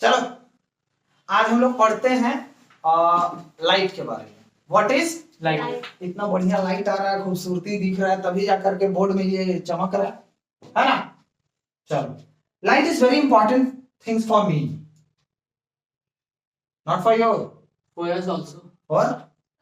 चलो आज हम लोग पढ़ते हैं लाइट के बारे में। What is light. इतना बढ़िया लाइट आ रहा है, खूबसूरती दिख रहा है, तभी जाकर के बोर्ड में ये चमक रहा है ना। चलो, light is very important things for me, not for you, For us also. for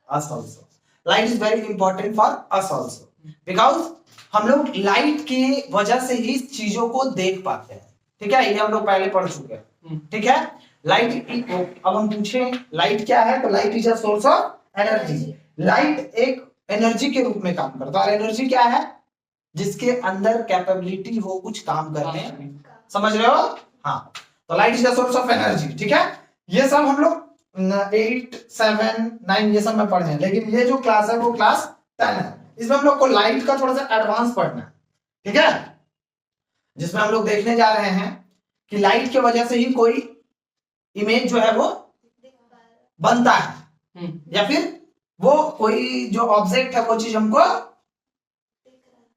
us also. Light is very important for us also because हम लोग लाइट की वजह से ही चीजों को देख पाते हैं। ठीक है, ये हम लोग पहले पढ़ चुके हैं। ठीक है, लाइट, अब हम पूछे लाइट क्या है, तो light is a source of energy. Light एक एनर्जी के रूप में काम करता है। और एनर्जी क्या है? जिसके अंदर कैपेबिलिटी हो कुछ काम करने, समझ रहे हो? हाँ, तो light is a source of energy. ठीक है, ये सब हम लोग 8, 7, 9 ये सब में पढ़े हैं, लेकिन ये जो क्लास है वो क्लास 10 है। इसमें हम लोग को लाइट का थोड़ा सा एडवांस पढ़ना है। ठीक है, जिसमें हम लोग देखने जा रहे हैं कि लाइट की वजह से ही कोई इमेज जो है वो बनता है, या फिर वो कोई जो ऑब्जेक्ट है वो चीज हमको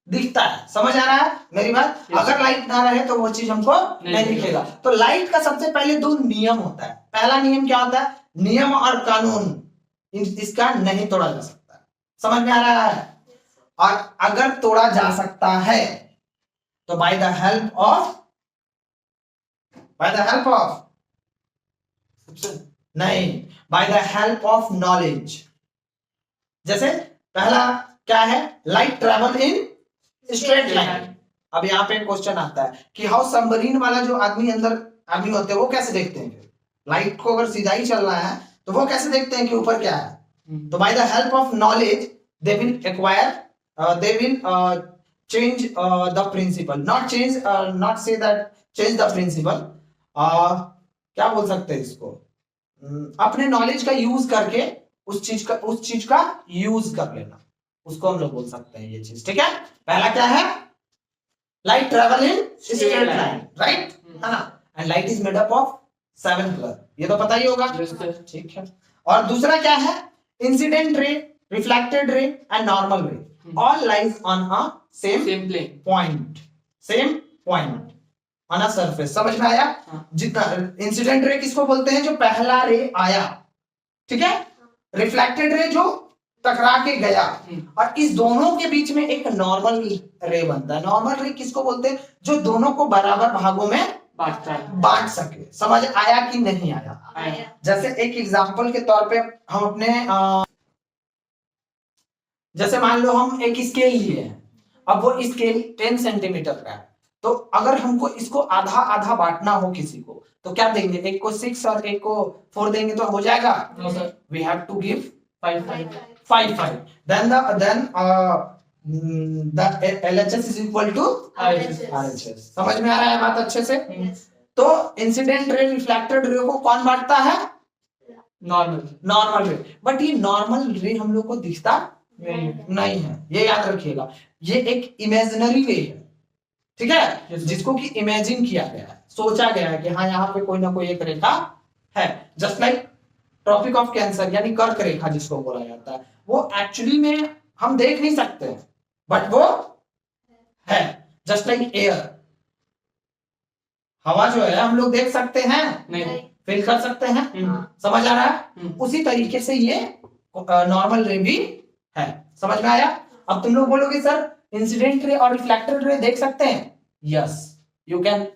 दिखता है। समझ आ रहा है मेरी बात? अगर लाइट ना रहे तो वो चीज हमको नहीं दिखेगा। तो लाइट का सबसे पहले 2 नियम होता है। पहला नियम क्या होता है? नियम और कानून, इसका नहीं तोड़ा जा सकता। समझ में आ रहा है? और अगर तोड़ा जा सकता है तो बाय द हेल्प ऑफ नहीं, bye the help of knowledge. जैसे पहला क्या है? Light travel in straight line. अब यहाँ पे क्वेश्चन आता है कि हाउ सबमरीन वाला जो आदमी होते हैं वो कैसे देखते हैं? लाइट को अगर सीधा ही चल रहा है तो वो कैसे देखते हैं कि ऊपर क्या है? तो by the help of knowledge they will acquire, they will change the principle, not say that change the principle, क्या बोल सकते हैं इसको? अपने नॉलेज का यूज करके उस चीज का यूज कर लेना, उसको हम लोग बोल सकते हैं ये चीज। ठीक है, पहला क्या है? Light travel in straight line, right, है ना? And light is made up of 7 colour, ये तो पता ही होगा। ठीक है, और दूसरा क्या है? Incident ray, reflected ray and normal ray all lies on a same point on a surface. समझ में आया? जितना इंसिडेंट रे किसको बोलते हैं? जो पहला रे आया। ठीक है, रिफ्लेक्टेड रे जो टकरा के गया, और इस दोनों के बीच में एक नॉर्मल रे बनता है। नॉर्मल रे किसको बोलते हैं? जो दोनों को बराबर भागों में बांट सके। समझ आया कि नहीं आया? जैसे एक एग्जांपल के तौर पे हम अपने जैसे मान लो हम एक स्केल लिए हैं। अब वो स्केल 10 सेंटीमीटर का है, तो अगर हमको इसको आधा आधा बांटना हो किसी को, तो क्या देंगे? एक को 6 और एक को 4 देंगे तो हो जाएगा? We have to give 5. Then the LHS is equal to RHS. समझ में आ रहा है बात अच्छे से? तो इंसिडेंट रे, रिफ्लेक्टेड रे को कौन बांटता है? नॉर्मल रे। बट ये नॉर्मल रे हम लोग को दिखता नहीं है, ये याद रखिएगा। ये एक इमेजिनरी रे है। ठीक है, जिसको कि इमेजिन किया गया है, सोचा गया है कि हाँ यहाँ पे कोई ना कोई एक रेखा है। Just like tropic of cancer, यानी कर्क रेखा जिसको बोला जाता है, वो एक्चुअली में हम देख नहीं सकते हैं, बट वो है। जस्ट लाइक एयर, हवा जो है हम लोग देख सकते हैं नहीं, फील कर सकते हैं। समझ आ रहा है? उसी तरीके से ये नॉर्मल रे भी है। समझ में आया? अब तुम लोग बोलोगे सर इंसिडेंट रे और रिफ्लेक्टेड रे देख सकते हैं? Yes, you can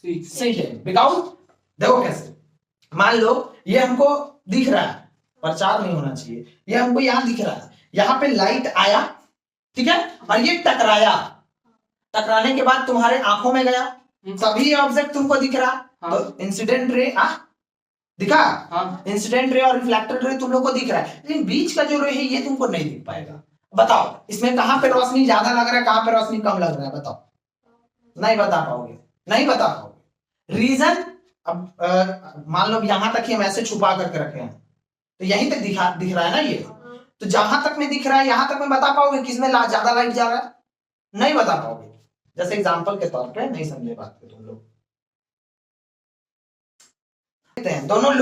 see them, because देखो कैसे, मान लो ये हमको दिख रहा है, प्रचार नहीं होना चाहिए, ये हमको यहां दिख रहा है, यहां पे लाइट आया, ठीक है, और ये टकराया, टकराने के बाद तुम्हारे आंखों में गया, सभी ऑब्जेक्ट तुमको दिख रहा। तो इंसिडेंट रे दिखा, इंसिडेंट रे और रिफ्लेक्टेड रे तुम लोग को दिख रहा है, लेकिन बीच का जो रे है ये तुमको नहीं दिख पाएगा। बताओ इसमें कहां पे रोशनी ज्यादा लग रहा है, कहां पे रोशनी कम लग रहा है? बताओ, नहीं बता पाओगे। रीजन, अब मान लो यहां तक ही हम ऐसे छुपा करके रखे हैं, तो यहीं तक दिख रहा है ना ये, तो जहां तक में दिख रहा है यहां तक में बता पाओगे किसमें ज्यादा लाइट जा रहा है? नहीं बता पाओगे। जैसे एग्जांपल के तौर पे, नहीं समझे बात को तुम लोग, दोनों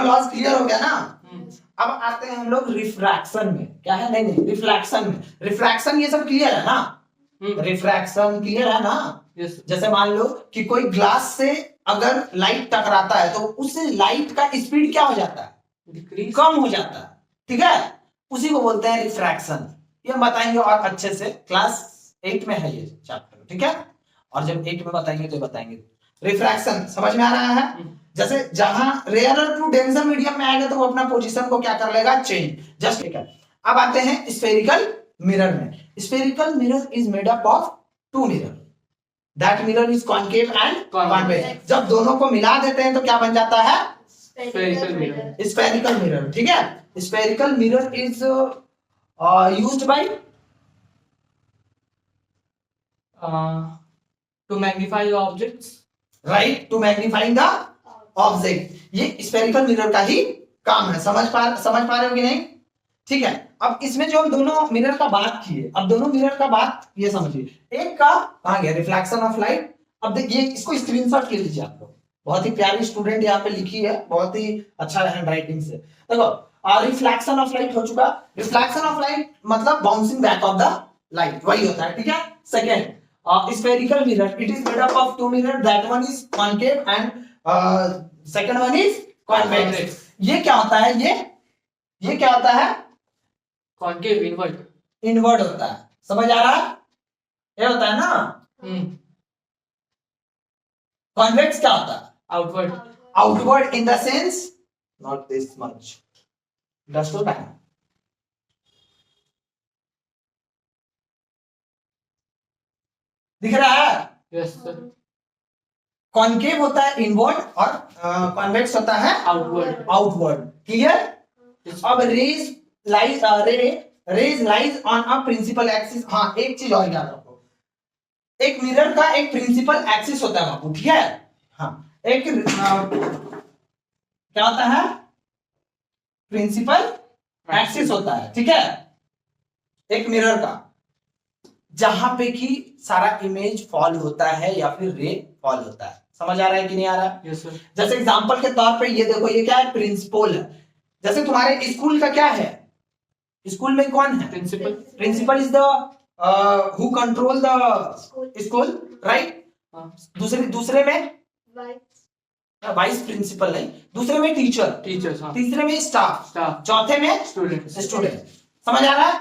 लॉज क्लियर हो गया ना? अब आते हैं हम लोग रिफ्रैक्शन में। क्या है? नहीं, रिफ्लेक्शन में। रिफ्रैक्शन ये सब क्लियर है ना? रिफ्रैक्शन क्लियर है ना? यस। जैसे मान लो कि कोई ग्लास से अगर लाइट टकराता है तो उस लाइट का स्पीड क्या हो जाता है? कम हो जाता है, ठीक है? उसी को बोलते हैं रिफ्रैक्शन। ये हम बताएंगे और अच्छे से, क्लास 8 में है ये चैप्टर, ठीक है? और जब 8 में बताएंगे तो बताएंगे। रिफ्रैक्शन समझ में आ रहा है? जैसे जहां रेयरर टू डेंसर मीडियम में आएगा तो वो अपना पोजीशन को क्या कर लेगा? चेंज, जस्ट ठीक है। अब आते हैं स्फेरिकल मिरर में। Spherical mirror is made up of two mirror, that mirror is concave and convex. जब दोनों को मिला देते हैं तो क्या बन जाता है? Spherical mirror. स्फेरिकल मिरर, ठीक है? Spherical mirror is used by to magnify objects, right, to magnifying the object. ये स्फेरिकल मिरर का ही काम है। समझ पा रहे हो कि नहीं? ठीक है। अब इसमें जो हम दोनों मिरर का बात किए, अब दोनों मिरर का बात ये समझिए। एक का कहां गया? Reflection of light. अब देखिए इसको स्क्रीनशॉट ले लीजिए आप लोग, बहुत ही प्यारी स्टूडेंट यहाँ पे लिखी है, बहुत ही अच्छा हैंड राइटिंग से। देखो, रिफ्लेक्शन ऑफ लाइट हो चुका। रिफ्लेक्शन ऑफ लाइट मतलब bouncing back of the light, वही होता है, ठीक है? Second, spherical mirror, it is made up of two mirror, that one is concave and second one is convex. ये क्या होता है? ये क्या होता है? Concave invert. इनवर्ट होता है, समझ आ रहा है? ये होता है ना। कॉन्वेक्स क्या होता है? Outward. Outward in the sense not this much, understood? दिख रहा है? Yes sir. कॉन्केव होता है इनवर्ड और कॉन्वेक्स होता है आउटवर्ड। Outward, clear? अब rays lies on a principal axis. हाँ, एक चीज और याद रखो, एक मिरर का एक प्रिंसिपल एक्सिस होता है बाबू, ठीक है? हाँ, एक क्या होता है? प्रिंसिपल एक्सिस होता है, ठीक है? एक मिरर का, जहां पे कि सारा इमेज फॉल होता है या फिर रे फॉल होता है। समझ आ रहा है कि नहीं आ रहा है? Yes sir. जैसे एग्जांपल के तौर पे ये देखो, ये क्या है? प्रिंसिपल है। जैसे तुम्हारे स्कूल का क्या है? स्कूल में कौन है? Principal. Principal is the who control the school, right? दूसरे में वाइस प्रिंसिपल नहीं, दूसरे में टीचर, तीसरे में स्टाफ, चौथे में स्टूडेंट। समझ आ रहा है?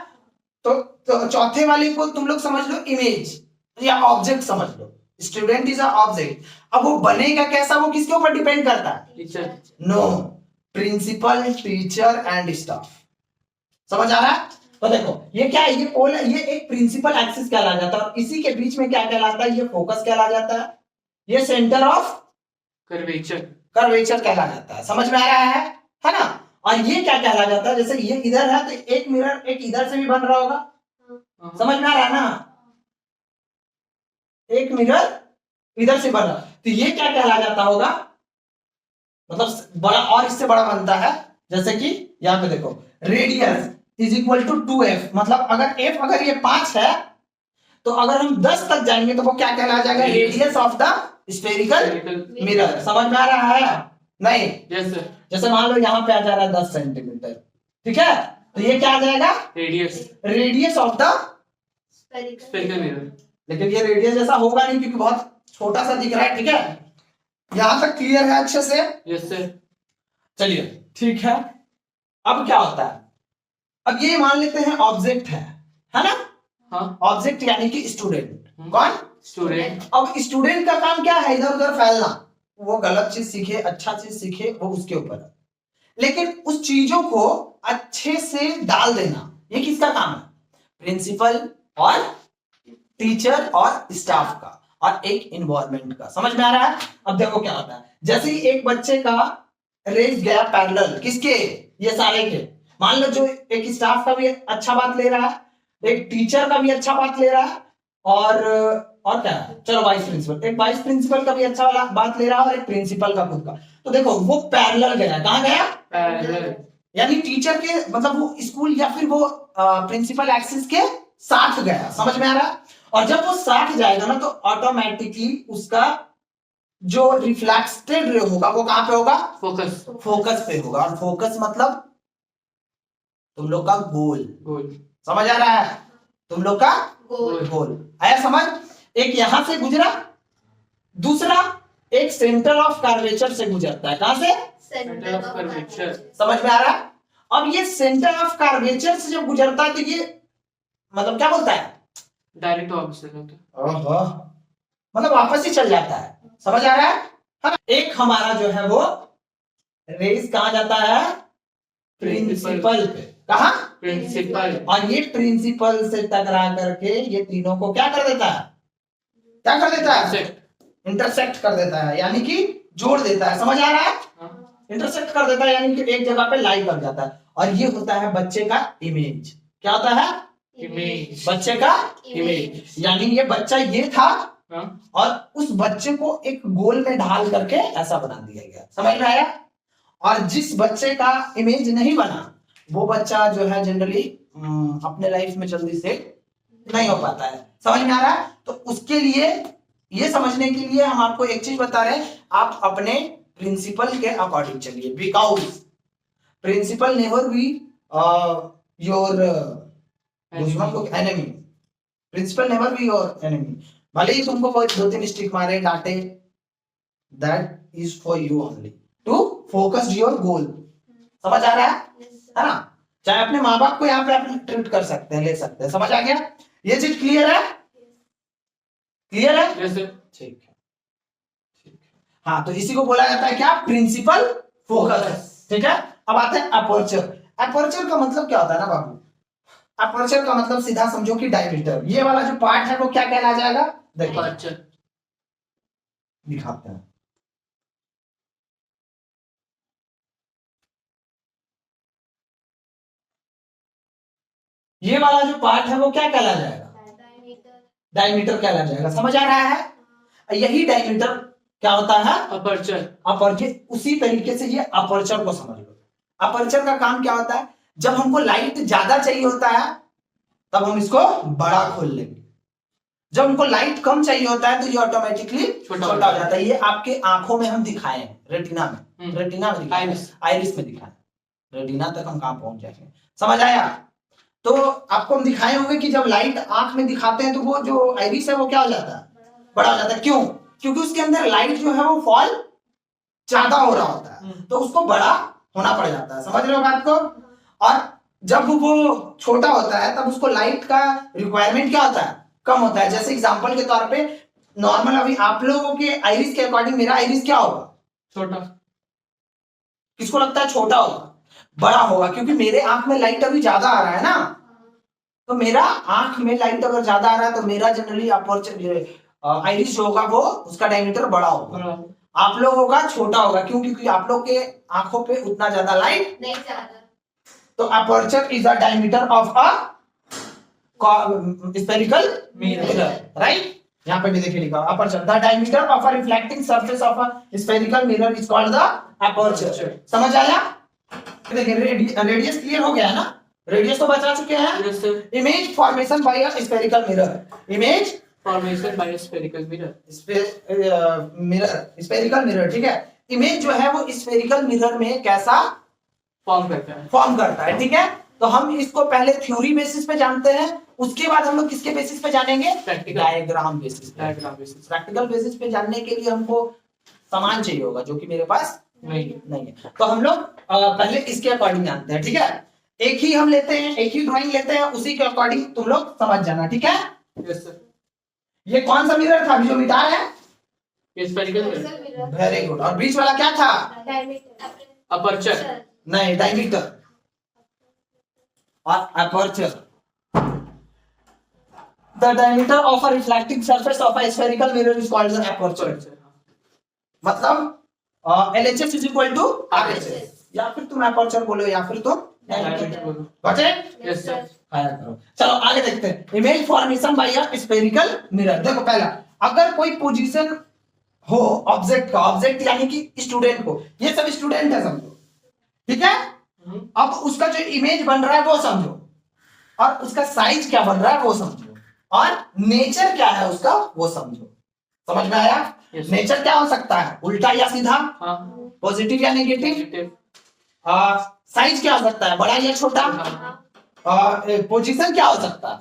तो चौथे वाले को तुम लोग समझ लो इमेज या ऑब्जेक्ट समझ लो। Student is a object. अब वो बनेगा कैसा, वो किसके ऊपर डिपेंड करता है? Teacher. No, principal, teacher and staff. समझ आ रहा है? तो देखो ये क्या है? ये पोल है, ये एक प्रिंसिपल एक्सिस कहला जाता है और इसी के बीच में क्या कहलाता है? ये फोकस कहला जाता है, ये सेंटर ऑफ कर्वेचर कहला जाता है। समझ में आ रहा है ना? और ये क्या कहला जाता है? जैसे ये इधर है तो एक मिरर एक इधर से भी बन रहा होगा, समझ में आ रहा है ना? एक मिरर इधर से बन रहा, तो ये क्या कहला जाता होगा? मतलब बड़ा और इससे बड़ा बनता है। जैसे कि यहाँ पे देखो, radius is equal to 2f, मतलब अगर ये 5 है तो अगर हम 10 तक जाएंगे तो वो क्या कहला जाएगा? Radius of the spherical mirror. समझ में आ रहा है? नहीं? Yes sir. जैसे मान लो यहाँ पे आ जा रहा है 10 सेंटीमीटर, ठीक है? तो ये क्या आ जाएगा? Radius of the spherical mirror. लेकिन ये रेडियस जैसा होगा नहीं क्योंकि बहुत छोटा सा दिख रहा है, ठीक है? यहां तक क्लियर है अच्छे से? Yes sir. चलिए ठीक है। अब क्या होता है? अब ये मान लेते हैं ऑब्जेक्ट है ना? हाँ। ऑब्जेक्ट यानी कि स्टूडेंट। कौन? स्टूडेंट। अब स्टूडेंट का काम क्या है? इधर उधर फैलना। वो गलत चीज सीखे, अच्छा चीज सीखे, वो उसके ऊपर है। लेकिन उस चीजों को अच्छे से डाल देना, ये किसका काम है? प्रिंसिपल और टीचर और स्टाफ का और एक इन्वायरमेंट का। समझ में आ रहा है? अब देखो क्या होता है, जैसे ही एक बच्चे का रेज गया पैरेलल, किसके? ये सारे के। मान लो जो एक स्टाफ का भी अच्छा बात ले रहा है, एक टीचर का भी अच्छा बात ले रहा है और क्या है? चलो वाइस प्रिंसिपल, एक वाइस प्रिंसिपल का भी अच्छा वाला बात ले रहा है और एक प्रिंसिपल का खुद का। तो देखो वो पैरेलल गया। कहां गया? पैरेलल। यानी टीचर के मतलब वो स्कूल या फिर वो प्रिंसिपल एक्सिस के साथ गया। समझ में आ रहा है? और जब वो साथ जाएगा ना तो ऑटोमेटिकली उसका जो रिफ्लेक्टेड रे होगा वो कहां पे होगा? फोकस पे होगा। और फोकस मतलब तुम लोग का गोल। समझ आ रहा है? तुम लोग का गोल। आया समझ? एक यहां से गुजरा, दूसरा एक सेंटर ऑफ कर्वेचर से गुजरता है। कहां से? Centre of curvature. समझ में आ रहा है? अब ये सेंटर ऑफ कर्वेचर से जब गुजरता है तो ये मतलब क्या बोलता है? डायरेक्ट ऑपोजिट होता है। ओहो, मतलब वापस ही चल जाता है। समझ आ रहा है? हाँ? एक हमारा जो है वो रेस कहां जाता है? प्रिंसिपल पे। कहा? प्रिंसिपल। और ये प्रिंसिपल से टकरा करके ये तीनों को क्या कर देता है? क्या कर देता है? इंटरसेक्ट कर देता है, यानी कि जोड़ देता है। समझ आ रहा है? इंटरसेक्ट कर देता है, यानी कि एक जगह पे लाई लग जाता है। और ये होता है बच्चे का इमेज। क्या होता है? इमेज। बच्चे का इमेज। यानी ये बच्चा ये था हाँ? और उस बच्चे को एक गोल में ढाल करके ऐसा बना दिया गया। समझ में आया? और जिस बच्चे का इमेज नहीं बना वो बच्चा जो है जनरली अपने लाइफ में जल्दी से नहीं हो पाता है। समझ में आ रहा है? तो उसके लिए ये समझने के लिए हम आपको एक चीज बता रहे हैं, आप अपने प्रिंसिपल के अकॉर्डिंग चलिए। Because principal never be your दुश्मन को enemy. Principal never be your enemy. भले ही तुमको कोई 2-3 स्टिक मारे, डांटे, that is for you only to focus your goal. समझ आ रहा है ना? चाहे अपने माँ बाप को यहाँ पे आप ट्रीट कर सकते हैं, ले सकते हैं। समझ आ गया? ये चीज क्लियर है? क्लियर है? Yes sir. ठीक है, ठीक है। हाँ, तो इसी को बोला जाता है क्या? Principal focus. ठीक है। अब आते हैं अपर्चर। अपर्चर का मतलब क्या होता है ना बाबू? अपर्चर का मतलब सीधा समझो कि डायमीटर। ये वाला जो पार्ट है वो क्या कहला जाएगा? देखो अपर्चर। दिखाते हैं। ये वाला जो पार्ट है वो क्या कहला जाएगा? डायमीटर कहला जाएगा। समझ आ रहा है? यही डायमीटर क्या होता है? अपर्चर। अपर्चर। उसी तरीके से ये अपर्चर को समझ लो। अपर्चर का काम क्या होता है? जब हमको लाइट ज्यादा चाहिए होता है तब हम इसको बड़ा खोल लेंगे। जब हमको लाइट कम चाहिए होता है तो ये ऑटोमेटिकली छोटा हो जाता है। ये आपके आंखों में हम दिखाए हैं, रेटिना में। रेटिना में दिखाए, आइरिस में दिखाए। रेटिना तक हम कहां पहुंच जाएंगे? समझ आया? तो आपको हम दिखाए होंगे कि जब लाइट आंख में दिखाते हैं तो वो जो आइरिस है वो क्या हो जाता है? बड़ा हो जाता है। क्यों? क्योंकि उसके अंदर लाइट जो है वो फॉल ज्यादा हो रहा होता है, तो उसको बड़ा होना पड़ जाता है। समझ रहे हो बात को? और जब वो छोटा होता है तब उसको लाइट का रिक्वायरमेंट क्या होता है? कम होता है। जैसे एग्जांपल के तौर पे नॉर्मल अभी आप लोगों के आइरिस के अकॉर्डिंग मेरा आइरिस क्या होगा? छोटा। किसको लगता है छोटा होगा? बड़ा होगा, क्योंकि मेरे आंख में लाइट अभी ज्यादा आ रहा है ना। तो मेरा आंख में लाइट अगर ज्यादा आ रहा है तो मेरा जनरली अपर्चर आइरिस जो होगा वो उसका डायमीटर बड़ा होगा। आप लोगों का छोटा होगा। क्यों? क्योंकि आप लोग के आंखों पे उतना ज्यादा लाइट नहीं ज्यादा। तो aperture is a diameter of a spherical mirror. Right? यहाँ पे भी देखिए लिखा aperture, the diameter of a reflecting surface of a spherical mirror is called the aperture. समझ आया? देखिए रेडियस क्लियर हो गया है ना? रेडियस तो बता चुके हैं। Yes sir. Image formation by a spherical mirror. Image formation by spherical mirror. Mirror, spherical mirror. ठीक है। इमेज जो है वो स्फेरिकल मिरर में कैसा फॉर्म करता है? फॉर्म करता है। ठीक है। तो हम इसको पहले थ्योरी बेसिस पे जानते हैं, उसके बाद हम लोग किसके बेसिस पे जानेंगे? प्रैक्टिकल। डायग्राम बेसिस पे। Diagram basis. प्रैक्टिकल बेसिस पे जानने के लिए हमको सामान चाहिए होगा जो कि मेरे पास नहीं है। तो हम लोग पहले इसके अकॉर्डिंग जानते हैं। ठीक है। एक ही हम लेते हैं, एक ही ड्राइंग लेते हैं, उसी के अकॉर्डिंग तुम लोग समझ जाना। ठीक है। Yes sir. ये कौन सा मिरर था जो मिटा है? ये स्फेरिकल मिरर। Very good. और बीच वाला क्या था? अपर्चर। नहीं, डायमीटर और aperture. The diameter of a reflecting surface of a spherical mirror is called the aperture. मतलब LHS is equal to RHS। या फिर तुम अपर्चर बोलो या फिर तुम डायमीटर बोलो। Got it? Yes sir. आया करो। चलो आगे देखते हैं। Image formation by a spherical mirror. देखो पहला, अगर कोई पोजीशन हो ऑब्जेक्ट का, ऑब्जेक्ट यानी कि स्टूडेंट को, ये सब स्टूडेंट है समझो। ठीक है। अब उसका जो इमेज बन रहा है वो समझो, और उसका साइज क्या बन रहा है वो समझो, और नेचर क्या है उसका वो समझो। समझ में आया? नेचर क्या हो सकता है? उल्टा या सीधा, पॉजिटिव या नेगेटिव। साइज क्या हो सकता है? बड़ा या छोटा। पोजीशन क्या हो सकता है?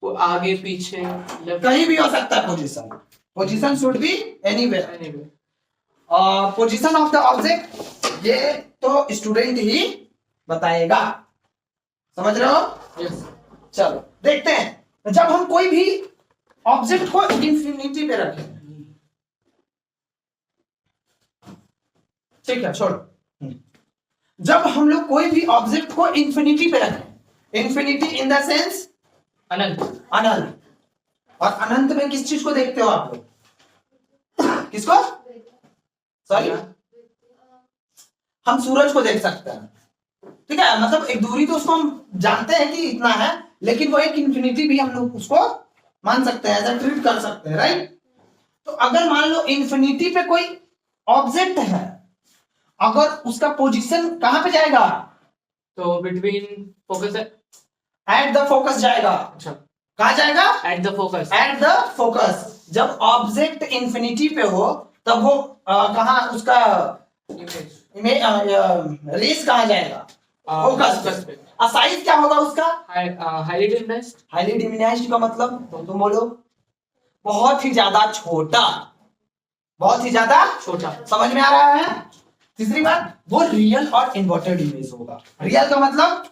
वो आगे पीछे लेफ्ट कहीं भी हो सकता है position, position should be anywhere. Anyway. Position of the object ये तो स्टूडेंट ही बताएगा, समझ रहे हो? यस। चलो देखते हैं, जब हम कोई भी ऑब्जेक्ट को इंफिनिटी पे रखें, ठीक है छोड़ो, जब हम लोग कोई भी ऑब्जेक्ट को इंफिनिटी पे रखें, इंफिनिटी इन द सेंस अनंत। अनंत, और अनंत में किस चीज को देखते हो आप लोग? किसको? सॉरी, हम सूरज को देख सकते हैं, ठीक है, मतलब एक दूरी तो उसको हम जानते हैं कि इतना है, लेकिन वो एक इंफिनिटी भी हम लोग उसको मान सकते हैं, ऐसा ट्रीट कर सकते हैं, राइट? तो अगर मान लो इंफिनिटी पे कोई ऑब्जेक्ट है, अगर उसका पोजीशन कहां पे जाएगा? तो बिटवीन फोकस है। एट द फोकस जाएगा। अच्छा, कहां जाएगा? At the focus. At the focus. जब ऑब्जेक्ट इंफिनिटी पे हो तब वो कहां उसका रेस कहां जाएगा? फोकस पे। और साइज क्या होगा उसका? Highly diminished. हाईली डिमिनाइज्ड का मतलब तुम बोलो? बहुत ही ज्यादा छोटा, बहुत ही ज्यादा छोटा। समझ में आ रहा है? तीसरी बात, वो रियल और इन्वर्टेड इमेज होगा। रियल का मतलब,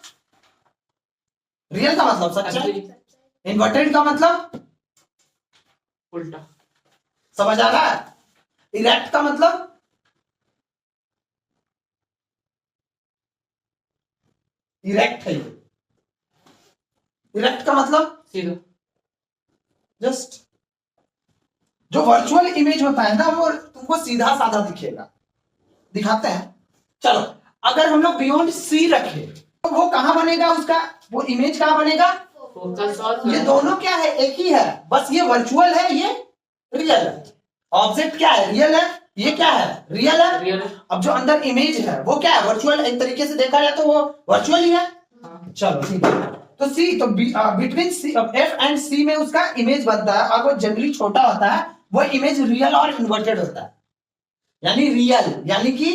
रियल का मतलब सच्चा, इन्वर्टेड का मतलब उल्टा। समझ आ रहा है? इरेक्ट का मतलब इरेक्ट है, इरेक्ट का मतलब सीधा। जस्ट, जो वर्चुअल इमेज होता है ना वो तुमको सीधा साधा दिखेगा, दिखाते हैं। चलो अगर हम लोग बियॉन्ड सी रखे तो वो कहां बनेगा? उसका वो इमेज कहां बनेगा? फोकस और ये दोनों क्या है? एक ही है, बस ये वर्चुअल है, ये रियल है। ऑब्जेक्ट क्या है? रियल है, ये क्या है? रियल है। रियल। अब जो अंदर इमेज है वो क्या है? वर्चुअल। एक तरीके से देखा जाए तो वो वर्चुअल ही है। हाँ। चलो ठीक है, तो सी तो बिटवीन सी एफ एंड सी में उसका इमेज बनता है, और वो जनरली छोटा होता है, वो इमेज रियल और इन्वर्टेड होता है। यानी रियल यानी कि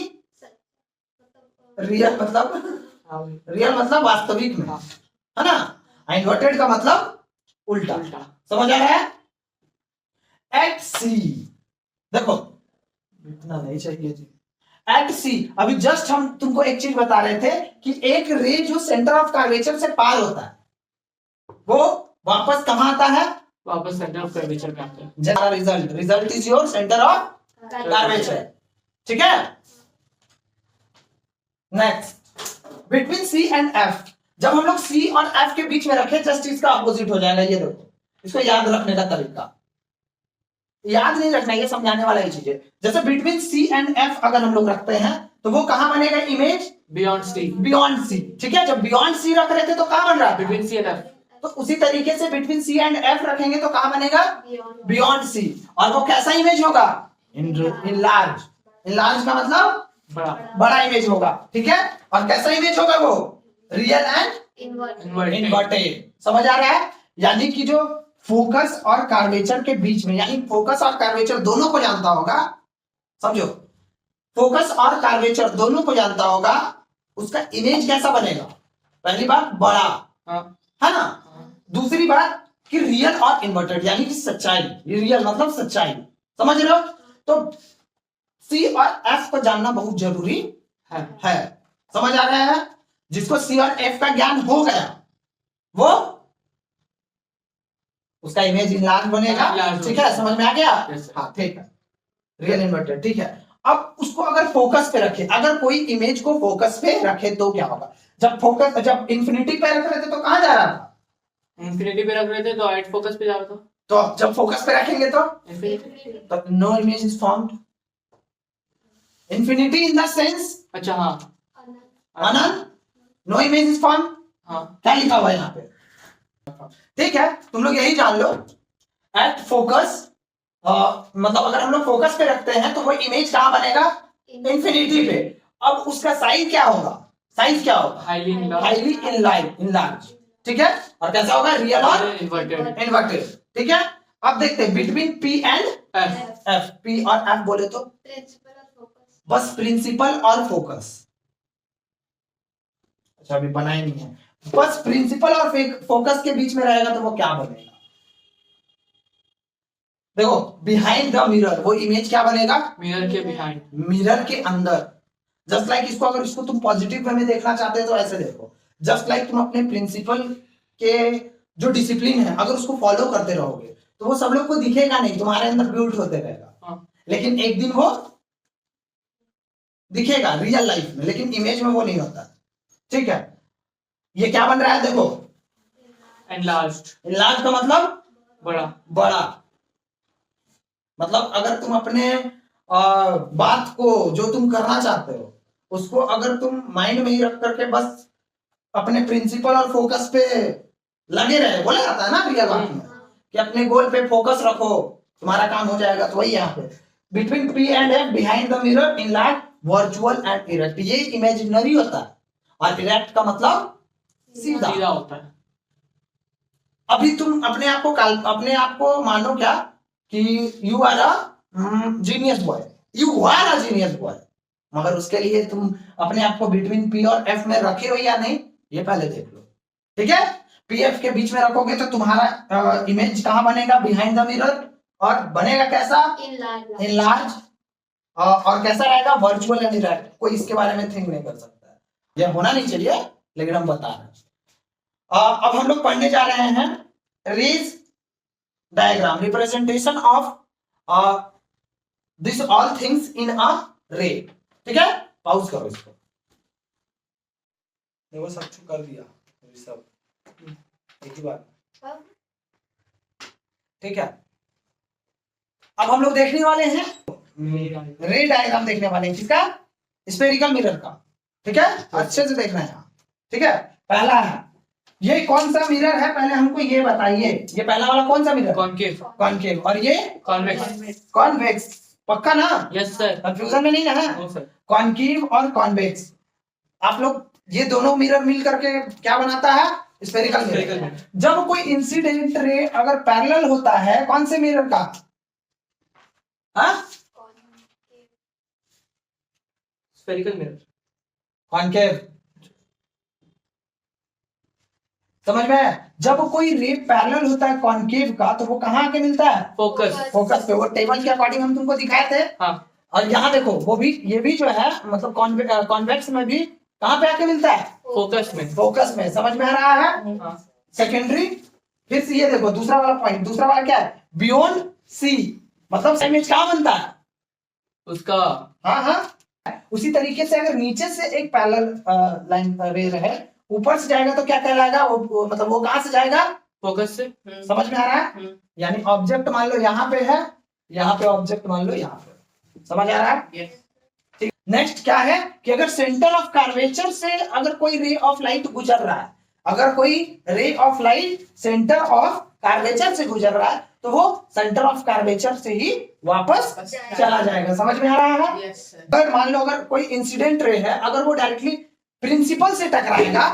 रियल मतलब हाँ। रियल मतलब वास्तविक में, हाँ। है ना? इन्वर्टेड का मतलब उल्टा। उल्टा। समझ आ रहा है? एट सी, देखो इतना नहीं चाहिए जी। एट सी, अभी जस्ट हम तुमको एक चीज बता रहे थे कि एक रे जो सेंटर ऑफ कर्वेचर से पार होता है वो वापस कहां आता है? वापस सेंटर ऑफ कर्वेचर पे आता है। जरा result, result is your centre of curvature, ठीक है? Next, between C and F, जब हम लोग सी और एफ के बीच में रखें जस्ट इसका अपोजिट हो जाएगा। ये देखो, इसको याद रखने का तरीका, याद नहीं रखना, ये समझाने वाला ही चीज है। जैसे बिटवीन सी एंड एफ अगर हम लोग रखते हैं तो वो कहां बनेगा image? Beyond C. Beyond C, ठीक है? जब बियॉन्ड सी रख रहे थे तो कहां बन रहा है? Between C and F. तो उसी तरीके से बिटवीन सी एंड एफ रखेंगे तो कहां बनेगा? Beyond C. और वो कैसा इमेज होगा? In large. इन लार्ज का मतलब बड़ा। बड़ा इमेज होगा, ठीक है? और कैसा इमेज होगा वो? Real and inverted. समझ आ रहा है? यानी कि जो फोकस और कर्वेचर के बीच में, यानी फोकस और कर्वेचर दोनों को जानता होगा, समझो, फोकस और कर्वेचर दोनों को जानता होगा, उसका इमेज कैसा बनेगा? पहली बात बड़ा, हाँ। है ना? दूसरी बात कि रियल और इन्वर्टेड, यानी कि सच्चाई। रियल मतलब सच्चाई, समझ रहे हो? तो सी और एफ को जानना बहुत जरूरी है। समझ आ रहा है? जिसको सी और एफ का ज्ञान हो गया वो उसका इमेज इनलार्ज बनेगा, ठीक है? समझ में आ गया? हाँ ठीक है, रियल इन्वर्टेड, ठीक है। अब उसको अगर फोकस पे रखे, अगर कोई इमेज को फोकस पे रखे तो क्या होगा? जब इंफिनिटी पे रख रहे थे तो कहां जा रहा था? इंफिनिटी पे रख रहे थे तो एट फोकस पे जा रहा था। तो अब जब फोकस पे रखेंगे तो no image is formed. Infinity in the sense अच्छा, हाँ। अनंत, नो इमेज इज फॉर्म्ड। हाँ। क्या लिखा हुआ है यहाँ पे? ठीक है, तुम लोग यही जान लो, एट फोकस मतलब अगर हम लोग फोकस पे रखते हैं तो वो इमेज कहां बनेगा? इंफिनिटी पे। अब उसका साइज क्या होगा? साइज क्या होगा? हाईली इनलार्ज, ठीक है? और कैसा होगा? रियल और इन्वर्टेड, ठीक है? अब देखते हैं between P and F. P और एफ बोले तो बस प्रिंसिपल और फोकस। अच्छा अभी बनाए नहीं है। बस प्रिंसिपल और फोकस के बीच में रहेगा तो वो क्या बनेगा? देखो बिहाइंड द मिरर वो इमेज क्या बनेगा? मिरर के बिहाइंड, मिरर के अंदर। जस्ट लाइक इसको अगर इसको तुम पॉजिटिव वे में देखना चाहते हो तो ऐसे देखो, जस्ट लाइक तुम अपने प्रिंसिपल के जो डिसिप्लिन है अगर उसको फॉलो करते रहोगे तो वो सब लोग को दिखेगा नहीं, तुम्हारे अंदर बिल्ड होते रहेगा। हाँ। लेकिन एक दिन वो दिखेगा रियल लाइफ में, लेकिन इमेज में वो नहीं होता। ठीक है, ये क्या बन रहा है देखो, एनलार्ज्ड, इनलार्ज का मतलब बड़ा, बड़ा। मतलब अगर तुम अपने बात को जो तुम करना चाहते हो उसको अगर तुम माइंड में ही रख करके बस अपने प्रिंसिपल और फोकस पे लगे रहे, बोला जाता है ना रियल लाइफ में कि अपने गोल पे फोकस रखो तुम्हारा काम हो जाएगा, तो वही यहाँ पे between P and F behind the mirror in light virtual and erect, ये इमेजिनरी होता है और इरेक्ट का मतलब सीधा होता है। अभी तुम अपने आप को मानो क्या कि you are a genius boy, you are a genius boy, मगर उसके लिए तुम अपने आप को बिटवीन पी और एफ में रखे हो या नहीं ये पहले देख लो। ठीक है, पी एफ के बीच में रखोगे तो तुम्हारा इमेज कहां बनेगा? बिहाइंड द मिरर, और बनेगा कैसा? इनलार्ज, और कैसा रहेगा? Virtual and erect. कोई इसके बारे में थिंक नहीं कर सकता है, यह होना नहीं चाहिए लेकिन हम बता रहे हैं। अब हम लोग पढ़ने जा रहे हैं rays diagram, representation of this all things in a ray. ठीक है, पाउज करो इसको, देखो सब कुछ कर दिया सब एक ही बार। ठीक है, अब हम लोग देखने वाले हैं रे डायग्राम, देखने वाले हैं किसका? स्फेरिकल मिरर का। ठीक है, अच्छे से देखना है यहाँ। ठीक है, पहला है ये कौन सा मिरर है, पहले हमको ये बताइए, ये पहला वाला कौन सा मिरर? कॉनकेव, कॉनकेव, और ये कॉन्वेक्स, कॉन्वेक्स, पक्का ना? यस सर, कंफ्यूजन में नहीं ना? No sir. कॉनकेव और कॉन्वेक्स, आप लोग ये दोनों मिरर मिल करके क्या बनाता है? Spherical mirror. जब कोई इंसिडेंट रे अगर पैरेलल होता है कौन से मिरर का? हाँ, स्फेरिकल मिरर, कॉनकेव, समझ में आया? जब कोई रे पैरेलल होता है कॉनकेव का तो वो कहाँ आके मिलता है? फोकस, फोकस पे। वो टेबल के अकॉर्डिंग हम तुमको दिखाए थे। हाँ। और यहाँ देखो वो भी, ये भी जो है मतलब कॉन्वेक्स में भी कहाँ पे आके मिलता है? फोकस में, फोकस में। समझ में आ रहा है? हाँ। सेकेंडरी, फिर से ये देखो दूसरा वाला पॉइंट, दूसरा वाला क्या है? बियॉन्ड सी, मतलब इमेज कहाँ बनता है? उसका, हाँ हाँ। उसी तरीके से अगर नीचे से एक पैरेलल लाइन रे रहे, ऊपर से जाएगा तो क्या कहलाएगा? वो मतलब वो कहाँ से जाएगा? फोकस से। समझ में आ रहा है? यानी ऑब्जेक्ट मान लो यहाँ पे है, यहाँ पे ऑब्जेक्ट मान लो यहाँ पे। समझ आ रहा है? यस। नेक्स्ट क्या है कि अगर सेंटर ऑफ कर्वेचर से अगर कोई रे ऑफ लाइट गुजर रहा है, अगर कोई ray of light centre of curvature से गुजर रहा है तो वो सेंटर ऑफ कर्वेचर से ही वापस चला जाएगा। समझ में आ रहा है? यस। अगर मान लो अगर कोई इंसिडेंट रे है, अगर वो डायरेक्टली प्रिंसिपल से टकराएगा,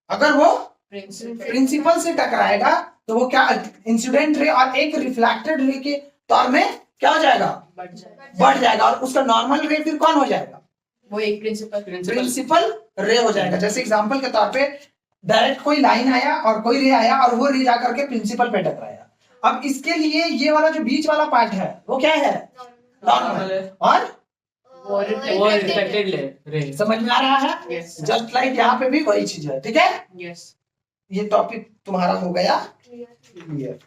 अगर वो प्रिंसिपल से टकराएगा तो वो क्या? इंसिडेंट रे और एक रिफ्लेक्टेड रे के तौर में क्या हो जाएगा? बढ़ जाएगा। और उसका नॉर्मल रे फिर कौन हो जाएगा? वो एक प्रिंसिपल रे हो जाएगा। जैसे एग्जांपल के तौर पे डायरेक्ट कोई लाइन आया और कोई रे आया और वो रे जाकर के प्रिंसिपल पे टकराया। अब इसके लिए ये वाला जो बीच वाला पार्ट है वो क्या है? नॉर्मल। और वो रिफ्लेक्टेड रे। समझ में आ रहा है? यस। जस्ट लाइक यहाँ पे भी वही चीज है। ठीक है, यस। ये टॉपिक तुम्हारा हो गया क्लियर।